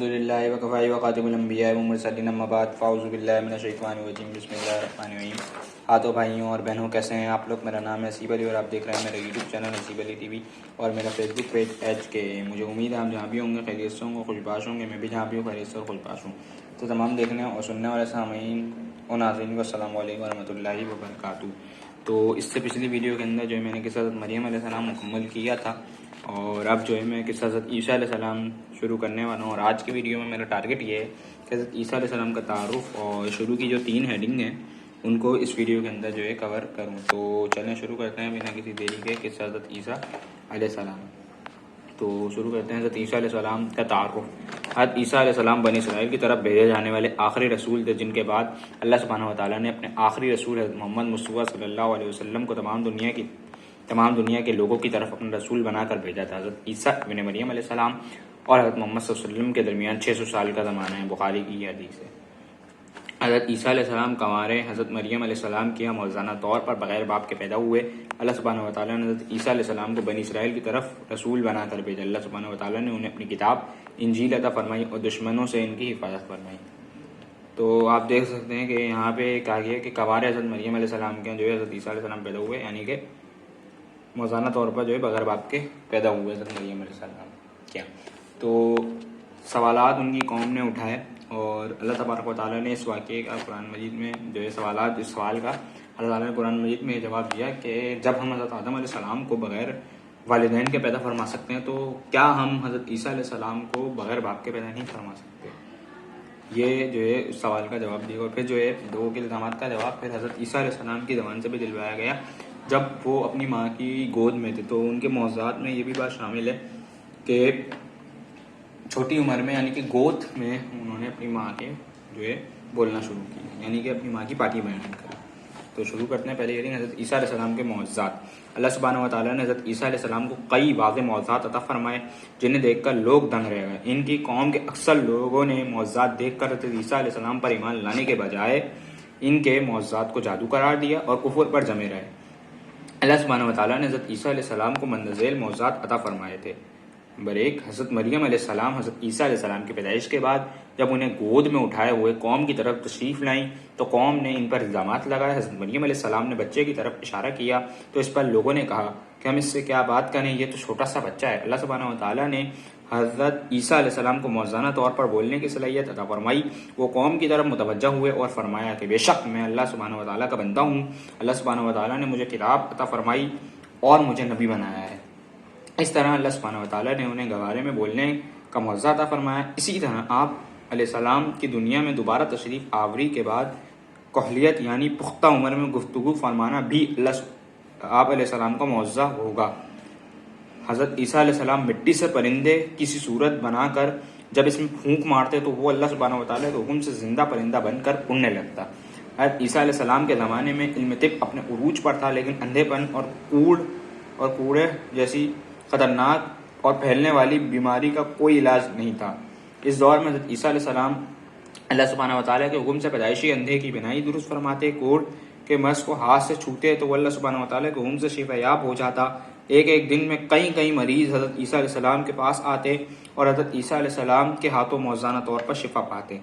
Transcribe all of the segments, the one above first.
अल्हम्दुलिल्लाहि व कफ़ा व ख़ातिमुल अंबिया व मुरसलीन अम्मा बाद फ़ाऊज़ु बिल्लाहि मिनश शैतानिर रजीम बिस्मिल्लाहिर रहमानिर रहीम। हाँ तो भाइयों और बहनों, कैसे हैं आप लोग? मेरा नाम है नसीब अली और आप देख रहे हैं मेरा यूट्यूब चैनल नसीब अली टीवी और मेरा फेसबुक पेज HK। मुझे उम्मीद है आप जहाँ भी होंगे खैरियत से होंगे, खुशबाश होंगे। मैं भी जहाँ भी हूँ खैरियत से और खुशबाश हूँ। तो तमाम देखने और सुनने वाले सामीन और नाज़रीन को अस्सलामु अलैकुम व रहमतुल्लाहि व बरकातुहू। तो इससे पिछली वीडियो के अंदर जो है मैंने किस्सा हज़रत मरियम अलैहिस्सलाम मुकम्मल किया था और अब जो है मैं किस्सा हज़रत ईसा अलैहिस्सलाम शुरू करने वाला हूँ। और आज की वीडियो में मेरा टारगेट ये है कि हज़रत ईसा अलैहिस्सलाम का तारुफ और शुरू की जो 3 हेडिंग हैं उनको इस वीडियो के अंदर जो है कवर करूँ। तो चलें शुरू करते हैं बिना किसी देरी के किस्सा हज़रत ईसा अलैहिस्सलाम। तो शुरू करते हैं हज़रत ईसा अलैहिस्सलाम का तारुफ। हज़रत ईसा अलैहिस्सलाम बनी इसराइल की तरफ भेजे जाने वाले आखिरी रसूल थे, जिनके बाद अल्लाह सुब्हानहू व तआला ने अपने आखिरी रसूल हज़रत मोहम्मद मुस्तफ़ा सल्लल्लाहु अलैहि वसल्लम को तमाम दुनिया के लोगों की तरफ अपना रसूल बनाकर भेजा था। हज़रत ईसा इब्न मरियम अलैहिस्सलाम और हज़रत मोहम्मद सल्लल्लाहु अलैहि वसल्लम के दरमियान 600 साल का ज़माना है। बुखारी की यह हदीस है। हज़रत ईसा अलैहिस्सलाम कंवारे हज़रत मरियम अलैहिस्सलाम के यहाँ मौज़ाना तौर पर बग़ैर बाप के पैदा हुए। अल्लाह सुब्हानहू व तआला ने हज़रत ईसा अलैहिस्सलाम को बनी इसराइल की तरफ रसूल बनाकर भेजा। अल्लाह सुब्हानहू व तआला ने उन्हें अपनी किताब इंजील अता फरमाई और दुश्मनों से इनकी हिफाजत फरमाई। तो आप देख सकते हैं कि यहाँ पे कहा गया कि कंवारे हज़रत मरियम अलैहिस्सलाम के यहाँ जो है हज़रत ईसा अलैहिस्सलाम पैदा हुए, यानी कि मौज़ाना तौर पर जो है बग़ैर बाप के पैदा हुए हज़रत मरियम अलैहिस्सलाम क्या। तो सवालात उनकी कौम ने उठाए और अल्लाह तबारक व तआला ने इस वाक़े का कुरान मजीद में जो है इस सवाल का अल्लाह ताला ने कुरान मजीद में जवाब दिया कि जब हम हज़रत आदम अलैहिस्सलाम को बग़ैर वालिदैन के पैदा फरमा सकते हैं तो क्या हम हज़रत ईसा अलैहिस्सलाम को बग़ैर बाप के पैदा नहीं फरमा सकते। ये जो है उस सवाल का जवाब दिया और फिर जो है 2 के इल्ज़ामात का जवाब फिर हज़रत ईसा अलैहिस्सलाम की ज़बान से भी दिलवाया गया जब वो अपनी माँ की गोद में थे। तो उनके मौज़ात में ये भी बात शामिल है कि छोटी उम्र में यानी कि गोद में उन्होंने अपनी माँ के जो है बोलना शुरू किया, यानी कि अपनी माँ की पार्टी बयान करी। तो शुरू करते हैं पहले हेडिंग हज़रत ईसा अलैहिस्सलाम के मौज़ात। अल्लाह सुब्हानहू व तआला ने हज़रत ईसा अलैहिस्सलाम को कई वाज़ेह मौज़ात अता फरमाए जिन्हें देखकर लोग दंग रह गए। इनकी कौम के अक्सर लोगों ने मौज़ात देखकर हज़रत ईसा अलैहिस्सलाम पर ईमान लाने के बजाय इनके मौज़ात को जादू करार दिया और कुफ्र पर जमे रहे। अल्लाह सुब्हानहू व तआला ने हज़रत ईसा अलैहिस्सलाम को मंदज़ेल मौज़ात अता फरमाए थे। नंबर 1, हज़रत मरियम अलैहिस्सलाम हज़रत ईसा अलैहिस्सलाम की पैदाइश के बाद जब उन्हें गोद में उठाए हुए कौम की तरफ तशरीफ़ लाईं तो कौम ने इन पर इल्ज़ामात लगाए। हज़रत मरियम अलैहिस्सलाम ने बच्चे की तरफ इशारा किया तो इस पर लोगों ने कहा कि हम इससे क्या बात करें, ये तो छोटा सा बच्चा है। अल्लाह सुब्हानहू व तआला ने हज़रत ईसा अलैहिस्सलाम को मौज़ाना तौर पर बोलने की सलाहियत अता फरमाई। वो कौम की तरफ मुतवज्जा हुए और फरमाया कि बेशक मैं अल्लाह सुब्हानहू व तआला का बंदा हूँ। अल्लाह सुब्हानहू व तआला ने मुझे किताब अता फरमाई और मुझे नबी बनाया है। इस तरह अल्लाह सुब्हानहू व तआला ने उन्हें गवारे में बोलने का मौज़ा अता फरमाया। इसी तरह आप अलैहिस्सलाम की दुनिया में दोबारा तशरीफ़ आवरी के बाद कहलियत यानी पुख्ता उम्र में गुफ्तगू फरमाना भी आप अलैहिस्सलाम का मौज़ा होगा। हज़रत ईसा अलैहिस्सलाम मिट्टी से परिंदे किसी सूरत बनाकर जब इसमें फूंक मारते तो वो अल्लाह सुब्हानहू व तआला के हुक्म से ज़िंदा परिंदा बनकर उड़ने लगता। हज़रत ईसा अलैहिस्सलाम के ज़माने में इल्म तिब अपने उरूज पर था, लेकिन अंधेपन और कूड़े जैसी ख़तरनाक और फैलने वाली बीमारी का कोई इलाज नहीं था। इस दौर में हज़रत ईसा अलैहिस्सलाम अल्लाह सुब्हानहू व तआला के हुक्म से पैदाइशी अंधे की बिनाई दुरुस्त फरमाते, कोढ़ के मर्ज़ को हाथ से छूते तो अल्लाह सुब्हानहू व तआला के हुक्म से शिफायाब हो जाता। एक दिन में कई मरीज़ हज़रत ईसा अलैहिस्सलाम के पास आते और हज़रत ईसा अलैहिस्सलाम के हाथों मौज़ाना तौर पर शिफा पाते।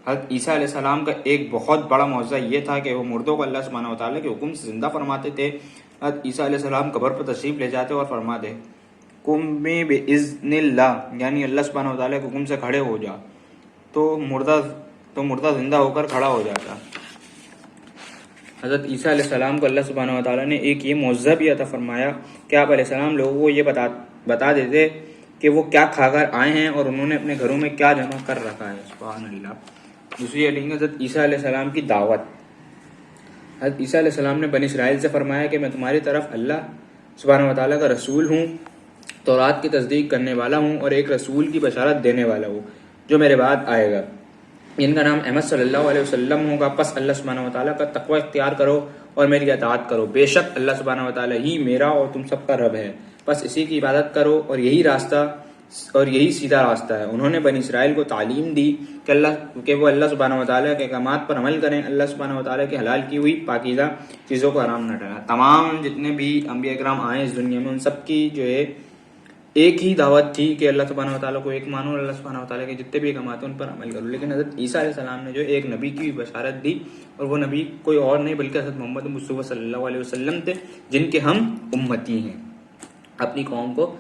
हज़रत ईसा अलैहिस्सलाम का एक बहुत बड़ा मौज़ा ये था कि वो मुर्दों को अल्लाह सुब्हानहू व तआला के हुक्म से ज़िंदा फरमाते थे। हज़रत ईसा अलैहिस्सलाम कब्र पर तशरीफ़ ले जाते और फरमाते कुम्मी बिइज़्निल्लाह, यानी अल्लाह सुब्हानहू व तआला के हुक्म से खड़े हो जा, तो मुर्दा ज़िंदा होकर खड़ा हो जाता। हज़रत ईसा अलैहिस्सलाम को अल्लाह सुब्हानहू व तआला ने एक ये मौज़ा भी अता फरमाया कि आप अलैहिस्सलाम लोगों को ये बता देते कि वो क्या खाकर आए हैं और उन्होंने अपने घरों में क्या जमा कर रखा है। सुभान अल्लाह। दूसरी हेडिंग हज़रत ईसा अलैहिस्सलाम की दावत। हज़रत ईसा अलैहिस्सलाम ने बनी इसराइल से फरमाया कि मैं तुम्हारी तरफ अल्लाह सुब्हानहू व तआला का रसूल हूँ, तौरात की तस्दीक करने वाला हूँ और एक रसूल की बशारत देने वाला हूँ जो मेरे बाद आएगा, इनका नाम अहमद सल्लल्लाहु अलैहि वसल्लम होगा। बस अल्लाह सुब्हानहू व तआला का तक़वा इख्तियार करो और मेरी अताअत करो। बेशक अल्लाह सुब्हानहू व तआला ही मेरा और तुम सब का रब है। बस इसी की इबादत करो और यही सीधा रास्ता है। उन्होंने बनी इसराइल को तालीम दी कि वो अल्लाह सुब्हानहू व तआला के अहकामात पर अमल करें, अल्लाह सुब्हानहू व तआला के हलाल की हुई पाकीज़ा चीज़ों को हराम न ठहराएं। तमाम जितने भी अंबिया किराम आए इस दुनिया में उन सब की जो है ایک ہی دعوت تھی کہ اللہ سبحانہ و تعالیٰ کو ایک مانو اور اللہ سبحانہ و تعالیٰ کے جتنے بھی احکامات ہیں ان پر عمل کرو. لیکن حضرت عیسیٰ علیہ السلام نے جو ایک نبی کی بشارت دی, اور وہ نبی کوئی اور نہیں بلکہ حضرت محمد مصطفیٰ صلی اللہ علیہ وسلم تھے, جن کے ہم امتی ہیں. اپنی قوم کو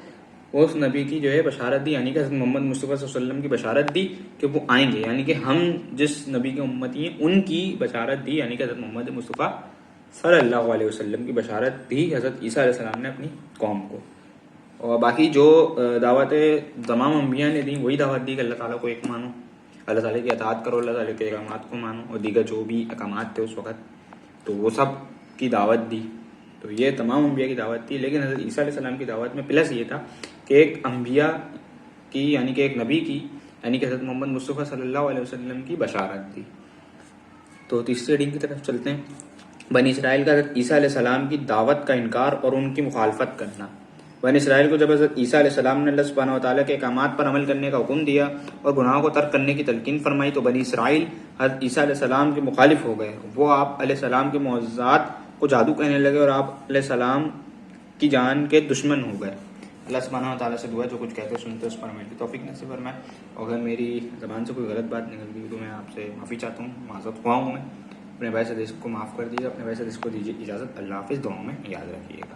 اس نبی کی جو ہے بشارت دی, یعنی کہ حضرت محمد مصطفیٰ صلی اللہ علیہ وسلم کی بشارت دی کہ وہ آئیں گے, یعنی کہ ہم جس نبی کے امتی ہیں ان کی بشارت دی, یعنی کہ حضرت محمد مصطفیٰ صلی اللہ علیہ وسلم کی بشارت دی حضرت عیسیٰ علیہ السلام نے اپنی قوم کو. اور باقی جو دعوتیں تمام انبیاء نے دیں وہی دعوت دی کہ اللہ تعالیٰ کو ایک مانو, اللہ تعالیٰ کی اطاعت کرو, اللہ تعالیٰ کے احکامات کو مانو, اور دیگر جو بھی احکامات تھے اس وقت تو وہ سب کی دعوت دی. تو یہ تمام انبیاء کی دعوت تھی. لیکن حضرت عیسیٰ علیہ السلام کی دعوت میں پلس یہ تھا کہ ایک انبیاء کی, یعنی کہ ایک نبی کی, یعنی کہ حضرت محمد مصطفیٰ صلی اللہ علیہ وسلم کی بشارت دی. تو تیسری ہیڈنگ کی طرف چلتے ہیں. بنی اسرائیل کا حضرت عیسیٰ علیہ السلام کی دعوت کا انکار اور ان کی مخالفت کرنا. بنی اسرائیل کو جب حضرت عیسیٰ علیہ السلام نے اللہ سبحانہ و تعالیٰ کے احکامات پر عمل کرنے کا حکم دیا اور گناہوں کو ترک کرنے کی تلقین فرمائی, تو بنی اسرائیل حضرت عیسیٰ علیہ السلام کے مخالف ہو گئے. وہ آپ علیہ السلام کے معجزات کو جادو کہنے لگے اور آپ علیہ السلام کی جان کے دشمن ہو گئے. اللہ سبحانہ و تعالیٰ سے دعا جو کچھ کہتے سنتے اس پر میری توفیق نصیب فرمائے. اگر میری زبان سے کوئی غلط بات نکل گئی تو میں آپ سے معافی چاہتا ہوں, معذرت خواہ ہوں. میں اپنے بھائی سے کو معاف کر دیجیے, اپنے بھائی سے کو دیجیے اجازت. اللہ حافظ. دعاؤں میں یاد رکھیے گا.